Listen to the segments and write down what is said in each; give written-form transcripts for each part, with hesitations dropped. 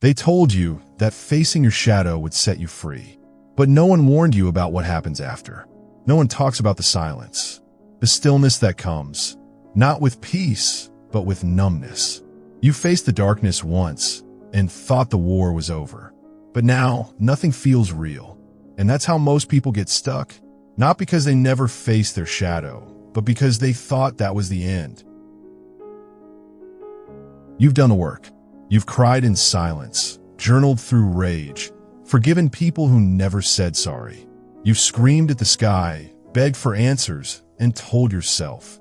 They told you that facing your shadow would set you free. But no one warned you about what happens after. No one talks about the silence, the stillness that comes, not with peace, but with numbness. You faced the darkness once and thought the war was over. But now, nothing feels real. And that's how most people get stuck. Not because they never faced their shadow, but because they thought that was the end. You've done the work. You've cried in silence, journaled through rage, forgiven people who never said sorry. You've screamed at the sky, begged for answers, and told yourself,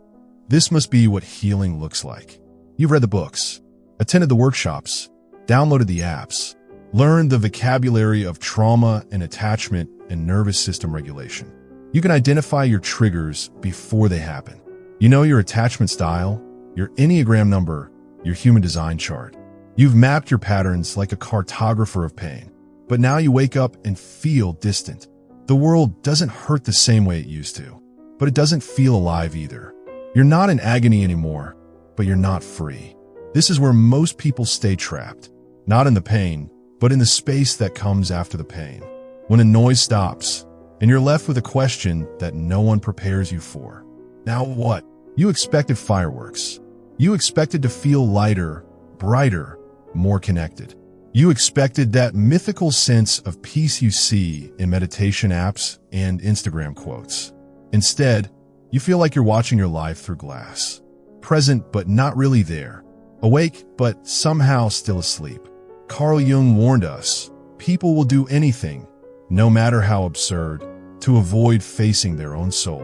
this must be what healing looks like. You've read the books, attended the workshops, downloaded the apps, learned the vocabulary of trauma and attachment and nervous system regulation. You can identify your triggers before they happen. You know your attachment style, your Enneagram number, your human design chart. You've mapped your patterns like a cartographer of pain. But now you wake up and feel distant. The world doesn't hurt the same way it used to, but it doesn't feel alive either. You're not in agony anymore, but you're not free. This is where most people stay trapped, not in the pain, but in the space that comes after the pain. When a noise stops, and you're left with a question that no one prepares you for. Now what? You expected fireworks. You expected to feel lighter, brighter, more connected. You expected that mythical sense of peace you see in meditation apps and Instagram quotes. Instead, you feel like you're watching your life through glass. Present but not really there. Awake but somehow still asleep. Carl Jung warned us, people will do anything, no matter how absurd, to avoid facing their own soul.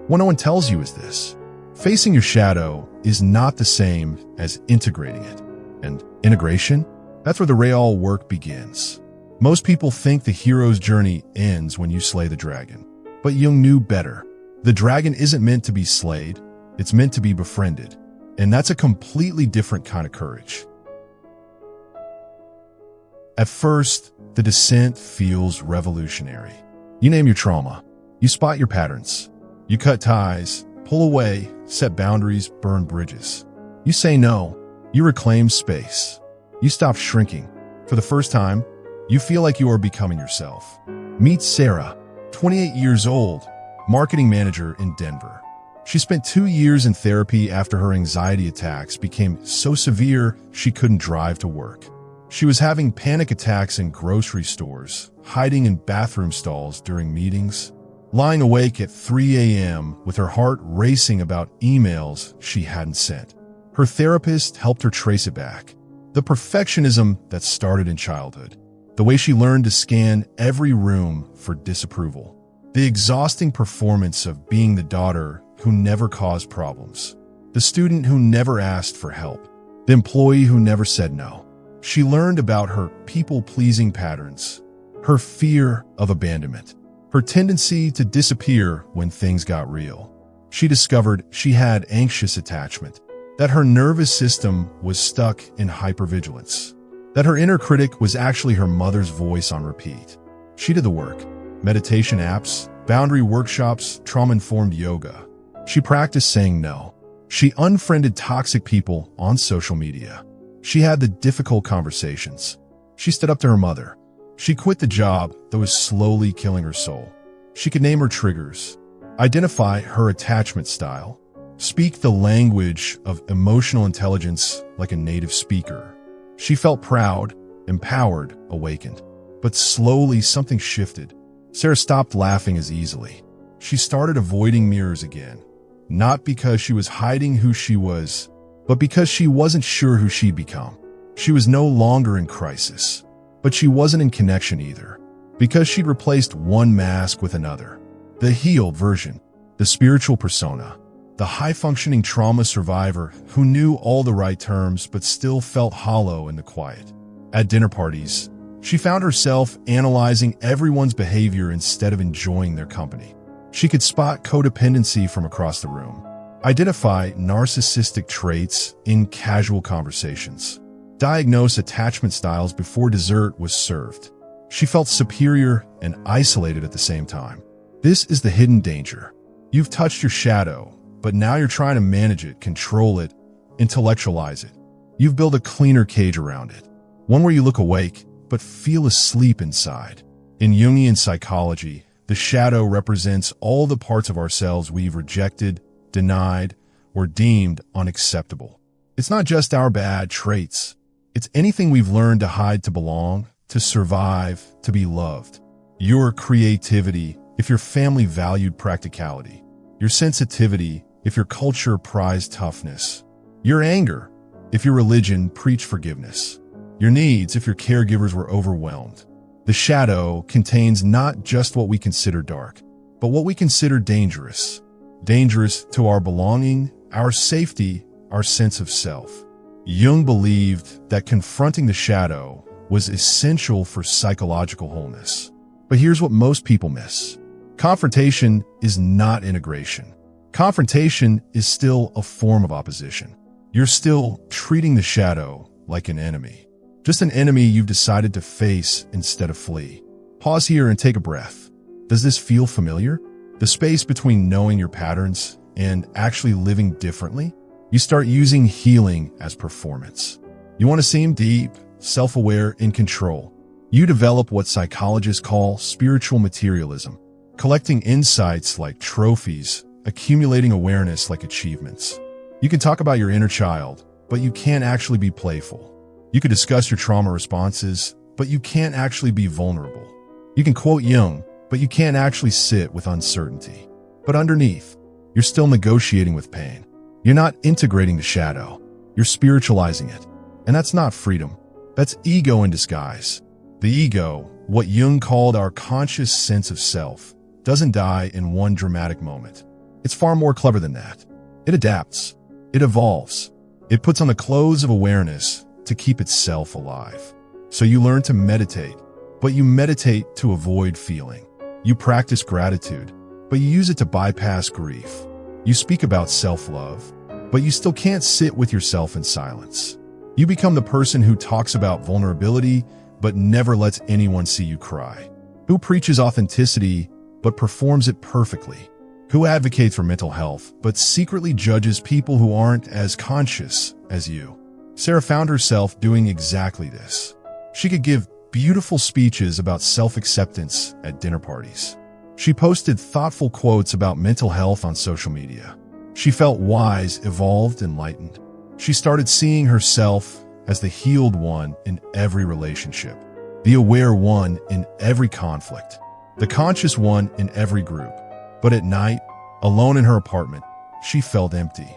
What no one tells you is this. Facing your shadow is not the same as integrating it. And integration? That's where the real work begins. Most people think the hero's journey ends when you slay the dragon. But Jung knew better. The dragon isn't meant to be slayed, it's meant to be befriended. And that's a completely different kind of courage. At first, the descent feels revolutionary. You name your trauma. You spot your patterns. You cut ties, pull away, set boundaries, burn bridges. You say no. You reclaim space. You stop shrinking. For the first time, you feel like you are becoming yourself. Meet Sarah, 28 years old, marketing manager in Denver. She spent 2 years in therapy after her anxiety attacks became so severe she couldn't drive to work. She was having panic attacks in grocery stores, hiding in bathroom stalls during meetings, lying awake at 3 a.m. with her heart racing about emails she hadn't sent. Her therapist helped her trace it back. The perfectionism that started in childhood. The way she learned to scan every room for disapproval. The exhausting performance of being the daughter who never caused problems. The student who never asked for help. The employee who never said no. She learned about her people-pleasing patterns. Her fear of abandonment. Her tendency to disappear when things got real. She discovered she had anxious attachment. That her nervous system was stuck in hypervigilance. That her inner critic was actually her mother's voice on repeat. She did the work. Meditation apps, boundary workshops, trauma-informed yoga. She practiced saying no. She unfriended toxic people on social media. She had the difficult conversations. She stood up to her mother. She quit the job that was slowly killing her soul. She could name her triggers, identify her attachment style, speak the language of emotional intelligence like a native speaker. She felt proud, empowered, awakened. But slowly something shifted. Sarah stopped laughing as easily. She started avoiding mirrors again. Not because she was hiding who she was, but because she wasn't sure who she'd become. She was no longer in crisis, but she wasn't in connection either, because she'd replaced one mask with another. The healed version, the spiritual persona, the high-functioning trauma survivor who knew all the right terms but still felt hollow in the quiet. At dinner parties, she found herself analyzing everyone's behavior instead of enjoying their company. She could spot codependency from across the room, identify narcissistic traits in casual conversations, diagnose attachment styles before dessert was served. She felt superior and isolated at the same time. This is the hidden danger. You've touched your shadow, but now you're trying to manage it, control it, intellectualize it. You've built a cleaner cage around it. one where you look awake but feel asleep inside. In Jungian psychology, the shadow represents all the parts of ourselves we've rejected, denied, or deemed unacceptable. It's not just our bad traits. It's anything we've learned to hide to belong, to survive, to be loved. Your creativity, if your family valued practicality. Your sensitivity, if your culture prized toughness. Your anger, if your religion preached forgiveness. Your needs, if your caregivers were overwhelmed. The shadow contains not just what we consider dark, but what we consider dangerous. Dangerous to our belonging, our safety, our sense of self. Jung believed that confronting the shadow was essential for psychological wholeness. But here's what most people miss. Confrontation is not integration. Confrontation is still a form of opposition. You're still treating the shadow like an enemy. Just an enemy you've decided to face instead of flee. Pause here and take a breath. Does this feel familiar? The space between knowing your patterns and actually living differently? You start using healing as performance. You want to seem deep, self-aware, in control. You develop what psychologists call spiritual materialism, collecting insights like trophies, accumulating awareness like achievements. You can talk about your inner child, but you can't actually be playful. You can discuss your trauma responses, but you can't actually be vulnerable. You can quote Jung, but you can't actually sit with uncertainty. But underneath, you're still negotiating with pain. You're not integrating the shadow. You're spiritualizing it. And that's not freedom. That's ego in disguise. The ego, what Jung called our conscious sense of self, doesn't die in one dramatic moment. It's far more clever than that. It adapts. It evolves. It puts on the clothes of awareness to keep itself alive. So you learn to meditate, but you meditate to avoid feeling. You practice gratitude, but you use it to bypass grief. You speak about self-love, but you still can't sit with yourself in silence. You become the person who talks about vulnerability, but never lets anyone see you cry. Who preaches authenticity, but performs it perfectly. Who advocates for mental health, but secretly judges people who aren't as conscious as you. Sarah found herself doing exactly this. She could give beautiful speeches about self-acceptance at dinner parties. She posted thoughtful quotes about mental health on social media. She felt wise, evolved, enlightened. She started seeing herself as the healed one in every relationship, the aware one in every conflict, the conscious one in every group. But at night, alone in her apartment, she felt empty,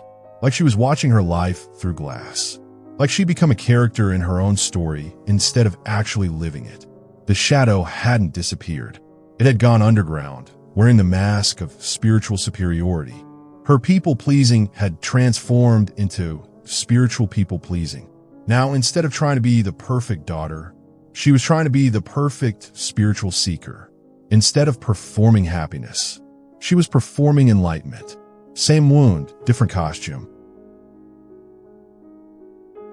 like she was watching her life through glass. Like she'd become a character in her own story instead of actually living it. The shadow hadn't disappeared. It had gone underground, wearing the mask of spiritual superiority. Her people-pleasing had transformed into spiritual people-pleasing. Now, instead of trying to be the perfect daughter, she was trying to be the perfect spiritual seeker. Instead of performing happiness, she was performing enlightenment. Same wound, different costume.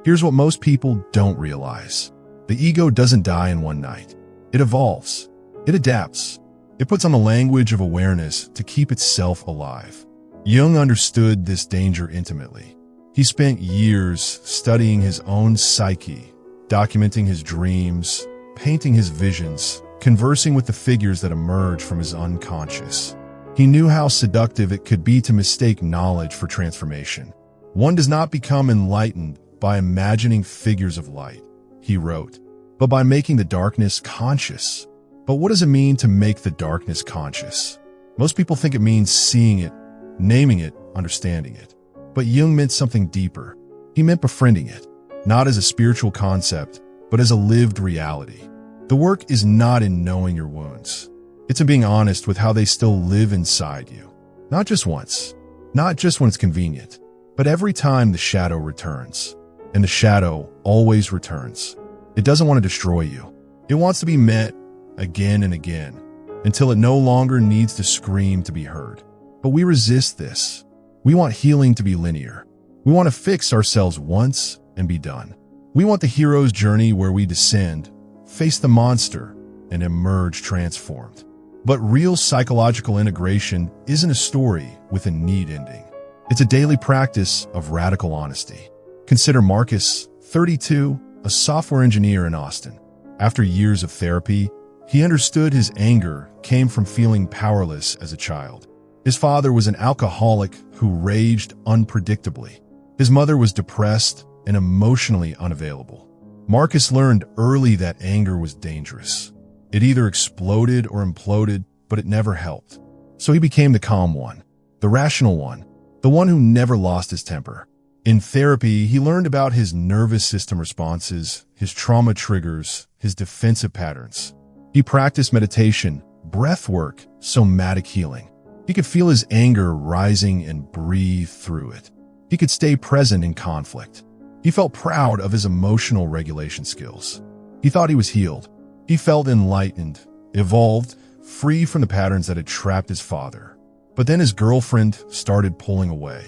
Here's what most people don't realize. The ego doesn't die in one night. It evolves. It adapts. It puts on the language of awareness to keep itself alive. Jung understood this danger intimately. He spent years studying his own psyche, documenting his dreams, painting his visions, conversing with the figures that emerge from his unconscious. He knew how seductive it could be to mistake knowledge for transformation. One does not become enlightened by imagining figures of light, he wrote, but by making the darkness conscious. But what does it mean to make the darkness conscious? Most people think it means seeing it, naming it, understanding it. But Jung meant something deeper. He meant befriending it, not as a spiritual concept, but as a lived reality. The work is not in knowing your wounds. It's in being honest with how they still live inside you. Not just once, not just when it's convenient, but every time the shadow returns. And the shadow always returns. It doesn't want to destroy you. It wants to be met again and again, until it no longer needs to scream to be heard. But we resist this. We want healing to be linear. We want to fix ourselves once and be done. We want the hero's journey where we descend, face the monster, and emerge transformed. But real psychological integration isn't a story with a neat ending. It's a daily practice of radical honesty. Consider Marcus, 32, a software engineer in Austin. After years of therapy, he understood his anger came from feeling powerless as a child. His father was an alcoholic who raged unpredictably. His mother was depressed and emotionally unavailable. Marcus learned early that anger was dangerous. It either exploded or imploded, but it never helped. So he became the calm one, the rational one, the one who never lost his temper. In therapy, he learned about his nervous system responses, his trauma triggers, his defensive patterns. He practiced meditation, breath work, somatic healing. He could feel his anger rising and breathe through it. He could stay present in conflict. He felt proud of his emotional regulation skills. He thought he was healed. He felt enlightened, evolved, free from the patterns that had trapped his father. But then his girlfriend started pulling away.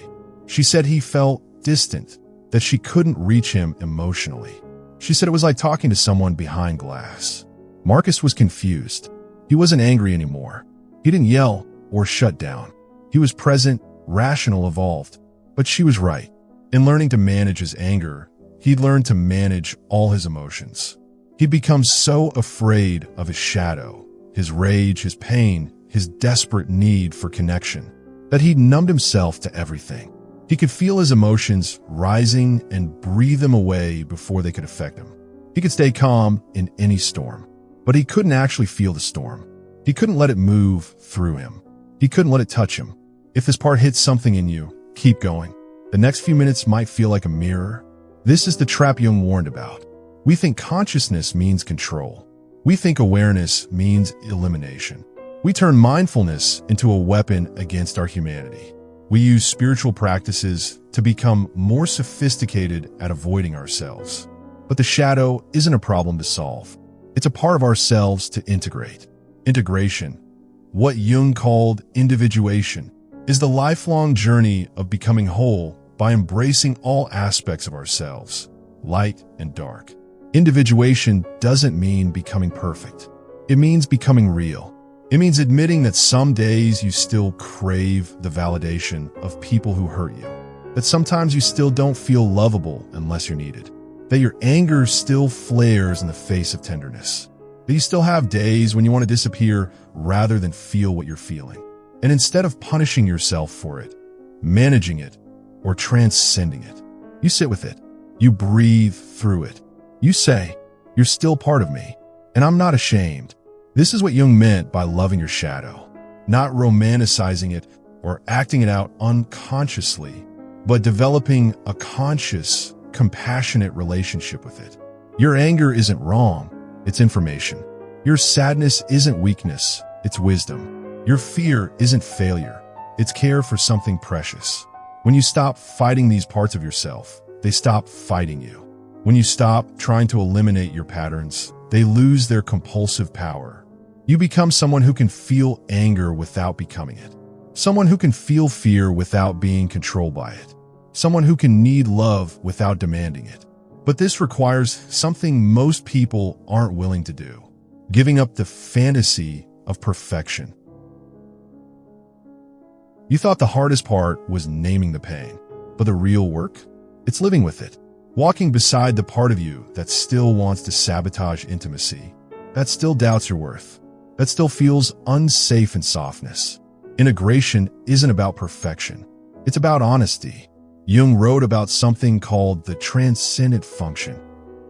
She said he felt distant, that she couldn't reach him emotionally. She said it was like talking to someone behind glass. Marcus was confused. He wasn't angry anymore. He didn't yell or shut down. He was present, rational, evolved. But she was right. In learning to manage his anger, he'd learned to manage all his emotions. He'd become so afraid of his shadow, his rage, his pain, his desperate need for connection, that he'd numbed himself to everything. He could feel his emotions rising and breathe them away before they could affect him. He could stay calm in any storm, but he couldn't actually feel the storm. He couldn't let it move through him. He couldn't let it touch him. If this part hits something in you, keep going. The next few minutes might feel like a mirror. This is the trap Jung warned about. We think consciousness means control. We think awareness means elimination. We turn mindfulness into a weapon against our humanity. We use spiritual practices to become more sophisticated at avoiding ourselves. But the shadow isn't a problem to solve. It's a part of ourselves to integrate. Integration, what Jung called individuation, is the lifelong journey of becoming whole by embracing all aspects of ourselves, light and dark. Individuation doesn't mean becoming perfect. It means becoming real. It means admitting that some days you still crave the validation of people who hurt you, that sometimes you still don't feel lovable unless you're needed, that your anger still flares in the face of tenderness, that you still have days when you want to disappear rather than feel what you're feeling. And instead of punishing yourself for it, managing it, or transcending it, you sit with it. You breathe through it. You say, you're still part of me, and I'm not ashamed. This is what Jung meant by loving your shadow, not romanticizing it or acting it out unconsciously, but developing a conscious, compassionate relationship with it. Your anger isn't wrong, it's information. Your sadness isn't weakness, it's wisdom. Your fear isn't failure, it's care for something precious. When you stop fighting these parts of yourself, they stop fighting you. When you stop trying to eliminate your patterns, they lose their compulsive power. You become someone who can feel anger without becoming it. Someone who can feel fear without being controlled by it. Someone who can need love without demanding it. But this requires something most people aren't willing to do: giving up the fantasy of perfection. You thought the hardest part was naming the pain, but the real work? It's living with it. Walking beside the part of you that still wants to sabotage intimacy, that still doubts your worth, that still feels unsafe in softness. Integration isn't about perfection. It's about honesty. Jung wrote about something called the transcendent function,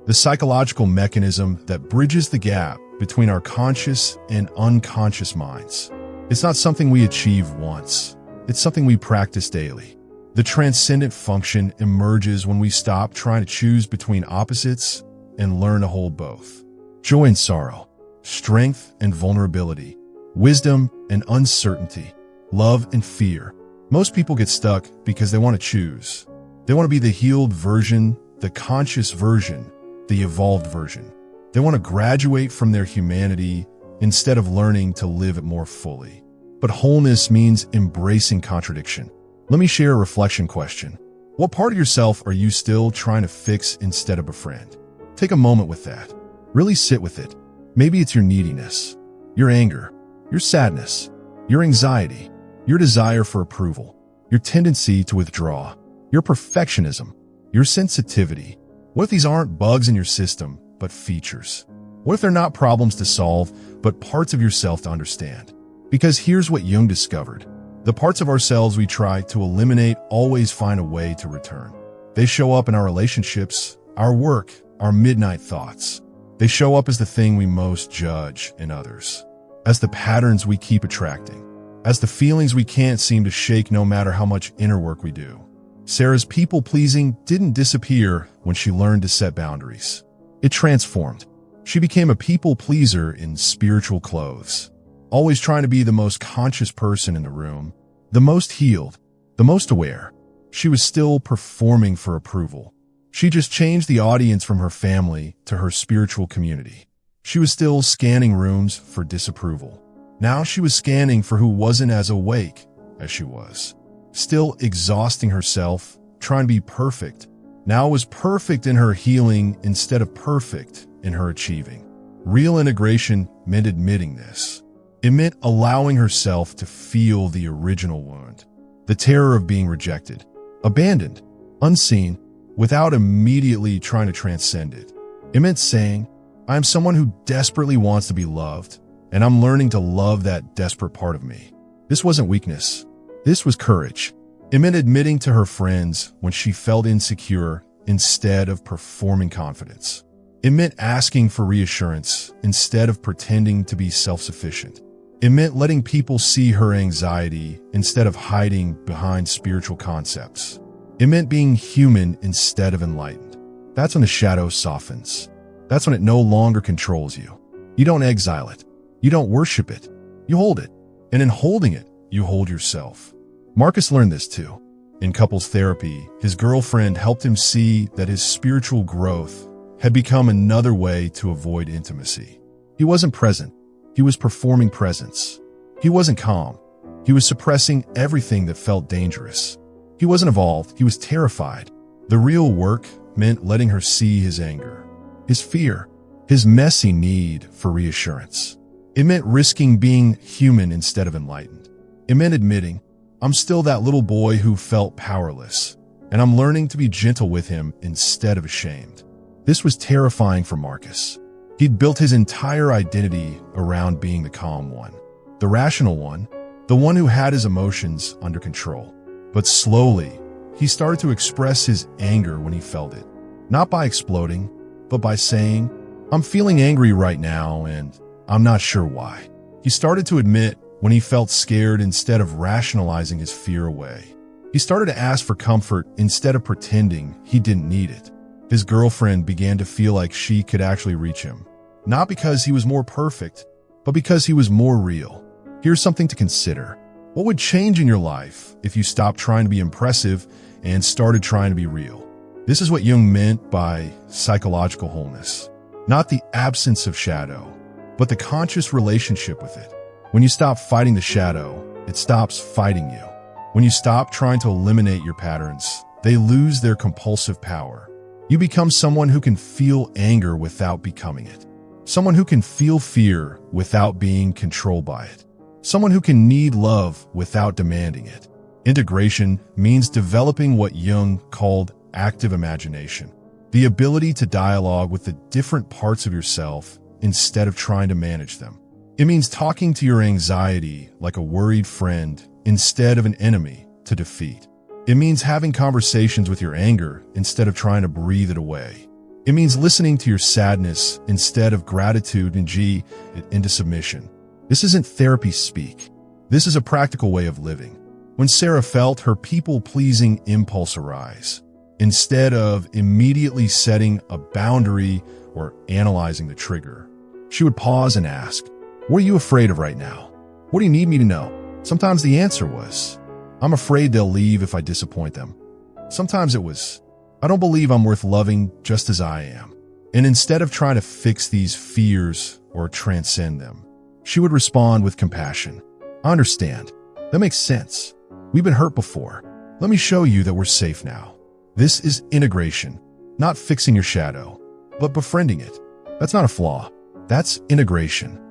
the psychological mechanism that bridges the gap between our conscious and unconscious minds. It's not something we achieve once. It's something we practice daily. The transcendent function emerges when we stop trying to choose between opposites and learn to hold both. Joy and sorrow, strength and vulnerability, wisdom and uncertainty, love and fear. Most people get stuck because they want to choose. They want to be the healed version, the conscious version, the evolved version. They want to graduate from their humanity instead of learning to live it more fully. But wholeness means embracing contradiction. Let me share a reflection question. What part of yourself are you still trying to fix instead of befriend? Take a moment with that. Really sit with it. Maybe it's your neediness, your anger, your sadness, your anxiety, your desire for approval, your tendency to withdraw, your perfectionism, your sensitivity. What if these aren't bugs in your system, but features? What if they're not problems to solve, but parts of yourself to understand? Because here's what Jung discovered. The parts of ourselves we try to eliminate always find a way to return. They show up in our relationships, our work, our midnight thoughts. They show up as the thing we most judge in others, as the patterns we keep attracting, as the feelings we can't seem to shake no matter how much inner work we do. Sarah's people-pleasing didn't disappear when she learned to set boundaries. It transformed. She became a people-pleaser in spiritual clothes, always trying to be the most conscious person in the room, the most healed, the most aware. She was still performing for approval. She just changed the audience from her family to her spiritual community. She was still scanning rooms for disapproval. Now she was scanning for who wasn't as awake as she was. Still exhausting herself, trying to be perfect. Now it was perfect in her healing instead of perfect in her achieving. Real integration meant admitting this. It meant allowing herself to feel the original wound, the terror of being rejected, abandoned, unseen, without immediately trying to transcend it. It meant saying, I am someone who desperately wants to be loved, and I'm learning to love that desperate part of me. This wasn't weakness. This was courage. It meant admitting to her friends when she felt insecure instead of performing confidence. It meant asking for reassurance instead of pretending to be self-sufficient. It meant letting people see her anxiety instead of hiding behind spiritual concepts. It meant being human instead of enlightened. That's when the shadow softens. That's when it no longer controls you. You don't exile it. You don't worship it. You hold it. And in holding it, you hold yourself. Marcus learned this too. In couples therapy, his girlfriend helped him see that his spiritual growth had become another way to avoid intimacy. He wasn't present. He was performing presence. He wasn't calm. He was suppressing everything that felt dangerous. He wasn't evolved. He was terrified. The real work meant letting her see his anger, his fear, his messy need for reassurance. It meant risking being human instead of enlightened. It meant admitting, I'm still that little boy who felt powerless, and I'm learning to be gentle with him instead of ashamed. This was terrifying for Marcus. He'd built his entire identity around being the calm one, the rational one, the one who had his emotions under control. But slowly, he started to express his anger when he felt it, not by exploding, but by saying, I'm feeling angry right now and I'm not sure why. He started to admit when he felt scared instead of rationalizing his fear away. He started to ask for comfort instead of pretending he didn't need it. His girlfriend began to feel like she could actually reach him, not because he was more perfect, but because he was more real. Here's something to consider. What would change in your life if you stopped trying to be impressive and started trying to be real? This is what Jung meant by psychological wholeness. Not the absence of shadow, but the conscious relationship with it. When you stop fighting the shadow, it stops fighting you. When you stop trying to eliminate your patterns, they lose their compulsive power. You become someone who can feel anger without becoming it. Someone who can feel fear without being controlled by it. Someone who can need love without demanding it. Integration means developing what Jung called active imagination, the ability to dialogue with the different parts of yourself instead of trying to manage them. It means talking to your anxiety like a worried friend instead of an enemy to defeat. It means having conversations with your anger instead of trying to breathe it away. It means listening to your sadness instead of gratitude and into submission. This isn't therapy speak. This is a practical way of living. When Sarah felt her people-pleasing impulse arise, instead of immediately setting a boundary or analyzing the trigger, she would pause and ask, what are you afraid of right now? What do you need me to know? Sometimes the answer was, I'm afraid they'll leave if I disappoint them. Sometimes it was, I don't believe I'm worth loving just as I am. And instead of trying to fix these fears or transcend them, she would respond with compassion. I understand. That makes sense. We've been hurt before. Let me show you that we're safe now. This is integration, not fixing your shadow, but befriending it. That's not a flaw. That's integration.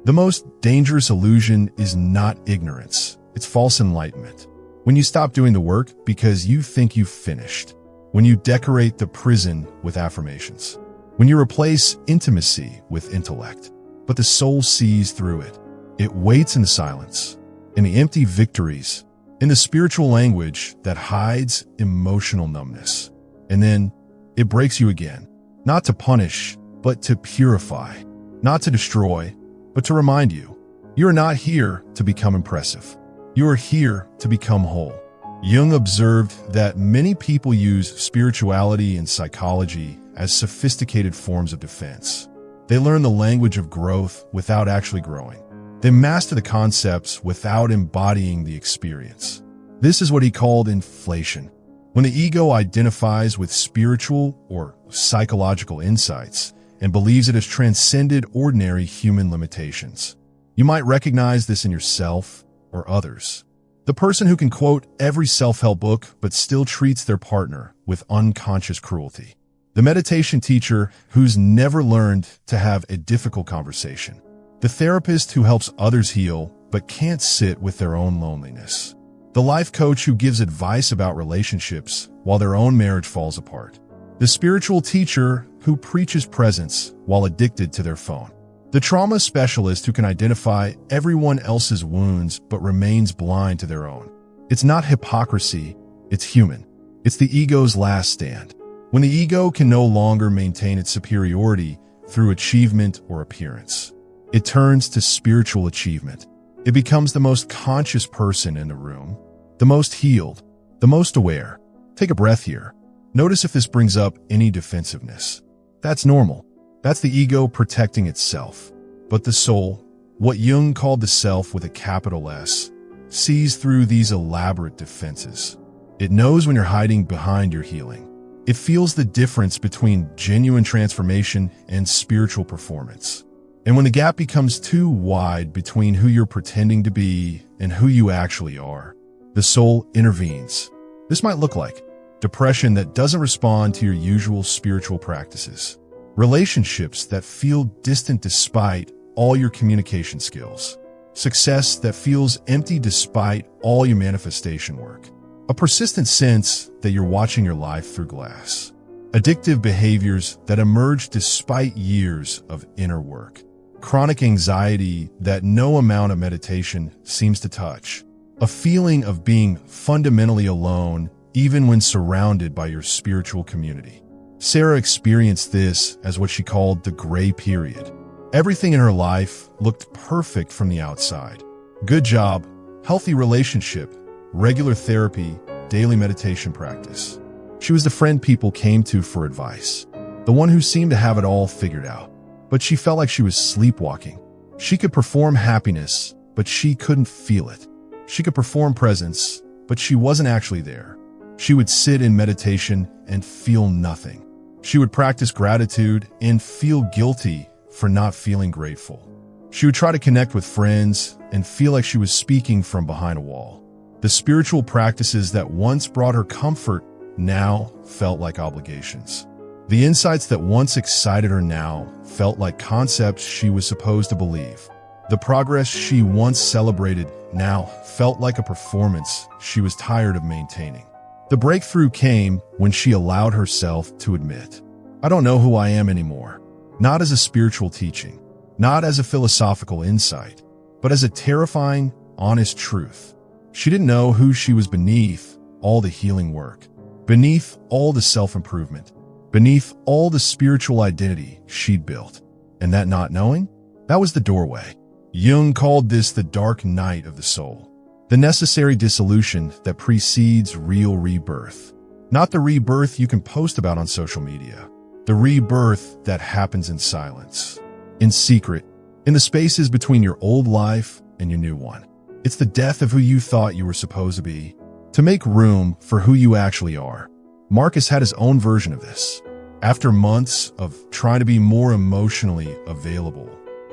The most dangerous illusion is not ignorance. It's false enlightenment. When you stop doing the work because you think you've finished. when you decorate the prison with affirmations, when you replace intimacy with intellect, but the soul sees through it. It waits in the silence, in the empty victories, in the spiritual language that hides emotional numbness. And then it breaks you again, not to punish, but to purify, not to destroy, but to remind you, you are not here to become impressive. You are here to become whole. Jung observed that many people use spirituality and psychology as sophisticated forms of defense. They learn the language of growth without actually growing. They master the concepts without embodying the experience. This is what he called inflation. When the ego identifies with spiritual or psychological insights and believes it has transcended ordinary human limitations. You might recognize this in yourself or others. The person who can quote every self-help book but still treats their partner with unconscious cruelty. The meditation teacher who's never learned to have a difficult conversation. The therapist who helps others heal but can't sit with their own loneliness. The life coach who gives advice about relationships while their own marriage falls apart. The spiritual teacher who preaches presence while addicted to their phone. The trauma specialist who can identify everyone else's wounds but remains blind to their own. It's not hypocrisy, it's human. It's the ego's last stand. When the ego can no longer maintain its superiority through achievement or appearance, it turns to spiritual achievement. It becomes the most conscious person in the room, the most healed, the most aware. Take a breath here. Notice if this brings up any defensiveness. That's normal. That's the ego protecting itself. But the soul, what Jung called the self with a capital S, sees through these elaborate defenses. It knows when you're hiding behind your healing. It feels the difference between genuine transformation and spiritual performance. And when the gap becomes too wide between who you're pretending to be and who you actually are, the soul intervenes. This might look like depression that doesn't respond to your usual spiritual practices. Relationships that feel distant despite all your communication skills. Success that feels empty despite all your manifestation work. A persistent sense that you're watching your life through glass. Addictive behaviors that emerge despite years of inner work. Chronic anxiety that no amount of meditation seems to touch. A feeling of being fundamentally alone even when surrounded by your spiritual community. Sarah experienced this as what she called the gray period. Everything in her life looked perfect from the outside. Good job, healthy relationship, regular therapy, daily meditation practice. She was the friend people came to for advice, the one who seemed to have it all figured out. But she felt like she was sleepwalking. She could perform happiness, but she couldn't feel it. She could perform presence, but she wasn't actually there. She would sit in meditation and feel nothing. She would practice gratitude and feel guilty for not feeling grateful. She would try to connect with friends and feel like she was speaking from behind a wall. The spiritual practices that once brought her comfort now felt like obligations. The insights that once excited her now felt like concepts she was supposed to believe. The progress she once celebrated now felt like a performance she was tired of maintaining. The breakthrough came when she allowed herself to admit, I don't know who I am anymore. Not as a spiritual teaching, not as a philosophical insight, but as a terrifying, honest truth. She didn't know who she was beneath all the healing work, beneath all the self-improvement, beneath all the spiritual identity she'd built. And that not knowing, that was the doorway. Jung called this the dark night of the soul. The necessary dissolution that precedes real rebirth. Not the rebirth you can post about on social media. The rebirth that happens in silence, in secret, in the spaces between your old life and your new one. It's the death of who you thought you were supposed to be, to make room for who you actually are. Marcus had his own version of this. After months of trying to be more emotionally available,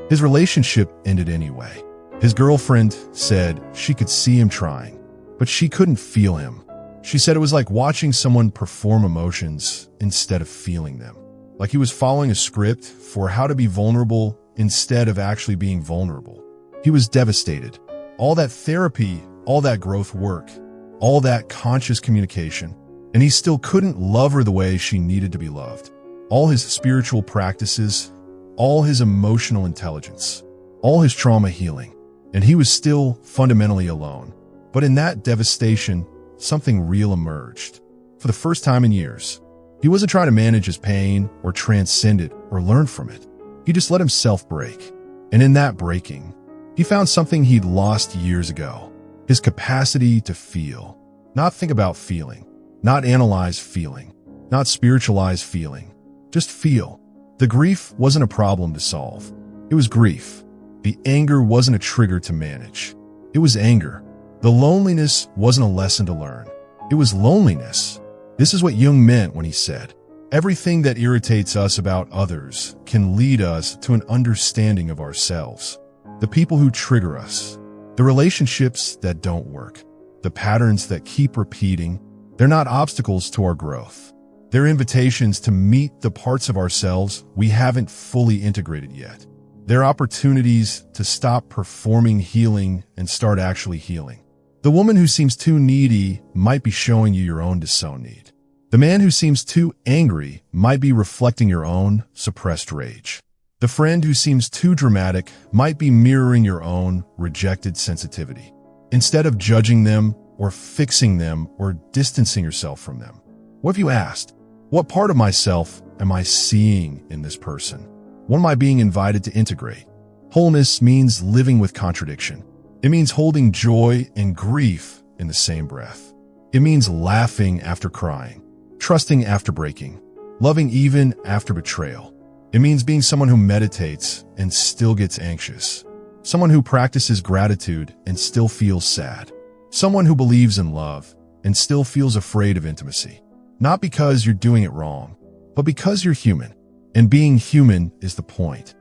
his relationship ended anyway. His girlfriend said she could see him trying, but she couldn't feel him. She said it was like watching someone perform emotions instead of feeling them. Like he was following a script for how to be vulnerable instead of actually being vulnerable. He was devastated. All that therapy, all that growth work, all that conscious communication, and he still couldn't love her the way she needed to be loved. All his spiritual practices, all his emotional intelligence, all his trauma healing, and he was still fundamentally alone. But in that devastation, something real emerged. For the first time in years, he wasn't trying to manage his pain or transcend it or learn from it. He just let himself break. And in that breaking, he found something he'd lost years ago. His capacity to feel. Not think about feeling. Not analyze feeling. Not spiritualize feeling. Just feel. The grief wasn't a problem to solve. It was grief. The anger wasn't a trigger to manage. It was anger. The loneliness wasn't a lesson to learn. It was loneliness. This is what Jung meant when he said, everything that irritates us about others can lead us to an understanding of ourselves. The people who trigger us, the relationships that don't work, the patterns that keep repeating, they're not obstacles to our growth. They're invitations to meet the parts of ourselves we haven't fully integrated yet. They're opportunities to stop performing healing and start actually healing. The woman who seems too needy might be showing you your own disowned need. The man who seems too angry might be reflecting your own suppressed rage. The friend who seems too dramatic might be mirroring your own rejected sensitivity. Instead of judging them or fixing them or distancing yourself from them, what have you asked? What part of myself am I seeing in this person? What am I being invited to integrate? Wholeness means living with contradiction. It means holding joy and grief in the same breath. It means laughing after crying, trusting after breaking, loving even after betrayal. It means being someone who meditates and still gets anxious, someone who practices gratitude and still feels sad, someone who believes in love and still feels afraid of intimacy. Not because you're doing it wrong, but because you're human, and being human is the point.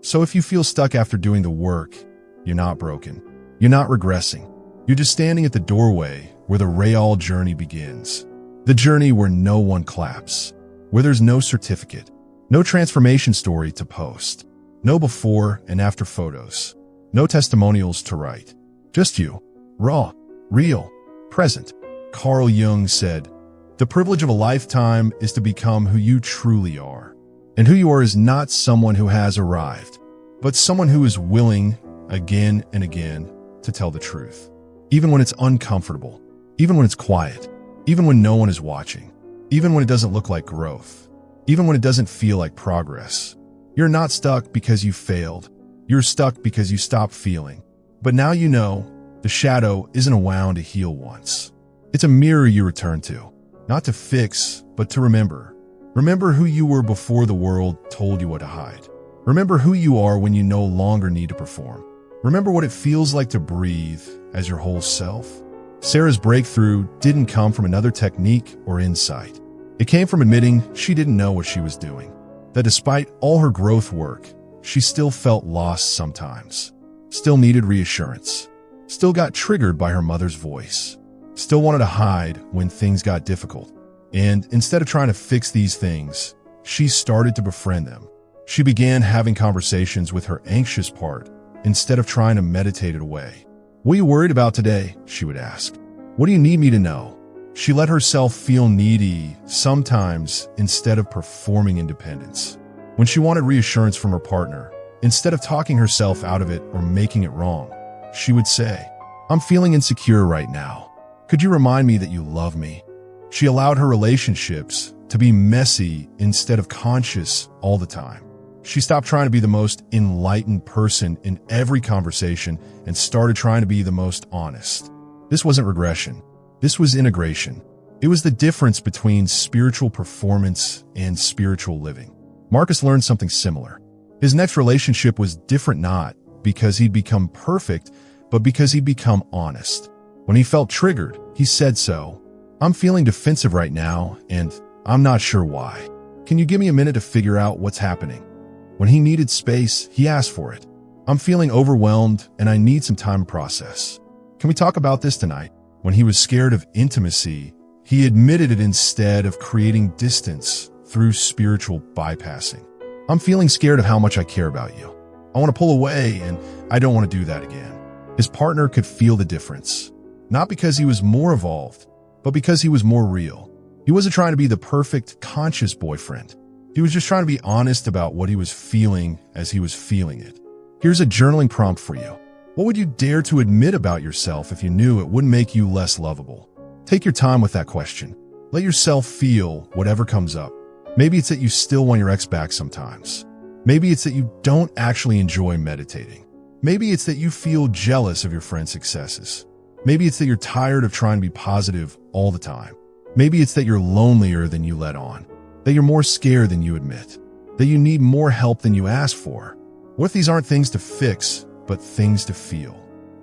So if you feel stuck after doing the work, you're not broken. You're not regressing. You're just standing at the doorway where the real journey begins. The journey where no one claps, where there's no certificate, no transformation story to post, no before and after photos, no testimonials to write. Just you, raw, real, present. Carl Jung said, "The privilege of a lifetime is to become who you truly are. And who you are is not someone who has arrived, but someone who is willing, again and again, to tell the truth. Even when it's uncomfortable, even when it's quiet, even when no one is watching, even when it doesn't look like growth, even when it doesn't feel like progress. You're not stuck because you failed. You're stuck because you stopped feeling. But now you know the shadow isn't a wound to heal once. It's a mirror you return to, not to fix, but to remember. Remember who you were before the world told you what to hide. Remember who you are when you no longer need to perform. Remember what it feels like to breathe as your whole self. Sarah's breakthrough didn't come from another technique or insight. It came from admitting she didn't know what she was doing. That despite all her growth work, she still felt lost sometimes. Still needed reassurance. Still got triggered by her mother's voice. Still wanted to hide when things got difficult. And instead of trying to fix these things, she started to befriend them. She began having conversations with her anxious part instead of trying to meditate it away. "What are you worried about today?" she would ask. "What do you need me to know?" She let herself feel needy sometimes instead of performing independence. When she wanted reassurance from her partner, instead of talking herself out of it or making it wrong, she would say, "I'm feeling insecure right now. Could you remind me that you love me?" She allowed her relationships to be messy instead of conscious all the time. She stopped trying to be the most enlightened person in every conversation and started trying to be the most honest. This wasn't regression. This was integration. It was the difference between spiritual performance and spiritual living. Marcus learned something similar. His next relationship was different not because he'd become perfect, but because he'd become honest. When he felt triggered, he said so. "I'm feeling defensive right now, and I'm not sure why. Can you give me a minute to figure out what's happening?" When he needed space, he asked for it. "I'm feeling overwhelmed, and I need some time to process. Can we talk about this tonight?" When he was scared of intimacy, he admitted it instead of creating distance through spiritual bypassing. "I'm feeling scared of how much I care about you. I want to pull away, and I don't want to do that again." His partner could feel the difference. Not because he was more evolved, but because he was more real. He wasn't trying to be the perfect, conscious boyfriend. He was just trying to be honest about what he was feeling as he was feeling it. Here's a journaling prompt for you. What would you dare to admit about yourself if you knew it wouldn't make you less lovable? Take your time with that question. Let yourself feel whatever comes up. Maybe it's that you still want your ex back sometimes. Maybe it's that you don't actually enjoy meditating. Maybe it's that you feel jealous of your friend's successes. Maybe it's that you're tired of trying to be positive all the time. Maybe it's that you're lonelier than you let on, that you're more scared than you admit, that you need more help than you ask for. What if these aren't things to fix, but things to feel?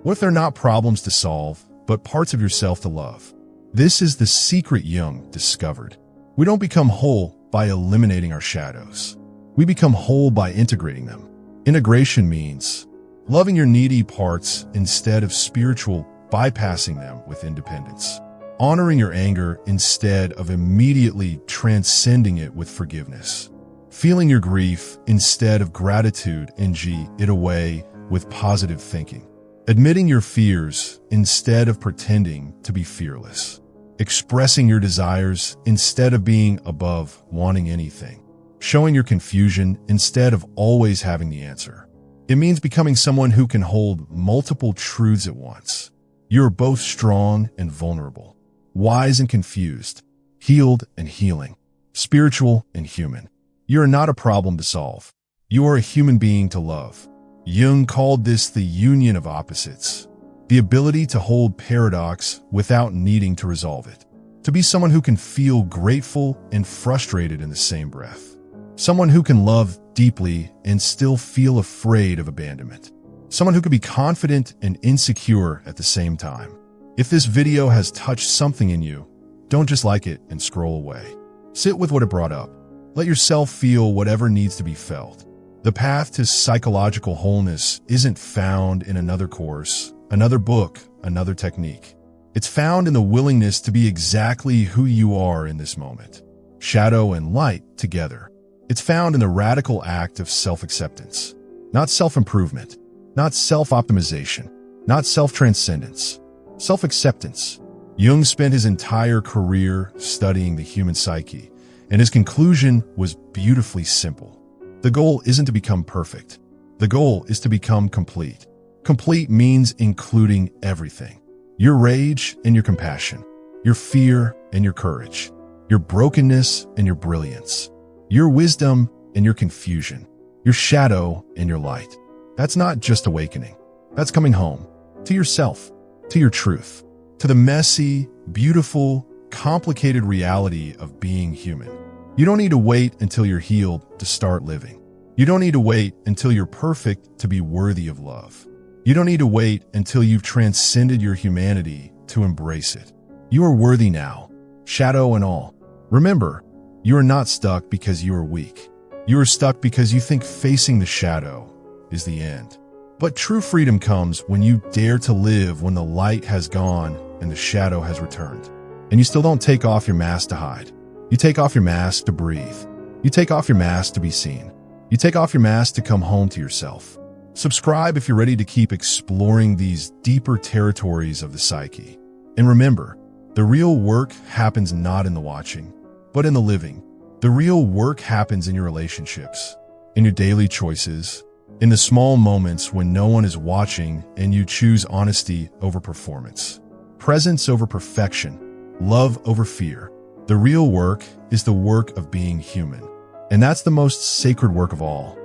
What if they're not problems to solve, but parts of yourself to love? This is the secret Jung discovered. We don't become whole by eliminating our shadows. We become whole by integrating them. Integration means loving your needy parts instead of spiritual bypassing them with independence. Honoring your anger instead of immediately transcending it with forgiveness. Feeling your grief instead of gratitude and it away with positive thinking. Admitting your fears instead of pretending to be fearless. Expressing your desires instead of being above wanting anything. Showing your confusion instead of always having the answer. It means becoming someone who can hold multiple truths at once. You're both strong and vulnerable, wise and confused, healed and healing, spiritual and human. You are not a problem to solve. You are a human being to love. Jung called this the union of opposites, the ability to hold paradox without needing to resolve it, to be someone who can feel grateful and frustrated in the same breath, someone who can love deeply and still feel afraid of abandonment, someone who can be confident and insecure at the same time. If this video has touched something in you, don't just like it and scroll away. Sit with what it brought up. Let yourself feel whatever needs to be felt. The path to psychological wholeness isn't found in another course, another book, another technique. It's found in the willingness to be exactly who you are in this moment. Shadow and light together. It's found in the radical act of self-acceptance. Not self-improvement, not self-optimization, not self-transcendence. Self-acceptance. Jung spent his entire career studying the human psyche, and his conclusion was beautifully simple. The goal isn't to become perfect. The goal is to become complete. Complete means including everything. Your rage and your compassion, your fear and your courage, your brokenness and your brilliance, your wisdom and your confusion, your shadow and your light. That's not just awakening. That's coming home to yourself, to your truth, to the messy, beautiful, complicated reality of being human. You don't need to wait until you're healed to start living. You don't need to wait until you're perfect to be worthy of love. You don't need to wait until you've transcended your humanity to embrace it. You are worthy now, shadow and all. Remember, you are not stuck because you are weak. You are stuck because you think facing the shadow is the end. But true freedom comes when you dare to live when the light has gone and the shadow has returned. And you still don't take off your mask to hide. You take off your mask to breathe. You take off your mask to be seen. You take off your mask to come home to yourself. Subscribe if you're ready to keep exploring these deeper territories of the psyche. And remember, the real work happens not in the watching, but in the living. The real work happens in your relationships, in your daily choices, in the small moments when no one is watching and you choose honesty over performance, presence over perfection, love over fear. The real work is the work of being human. And that's the most sacred work of all.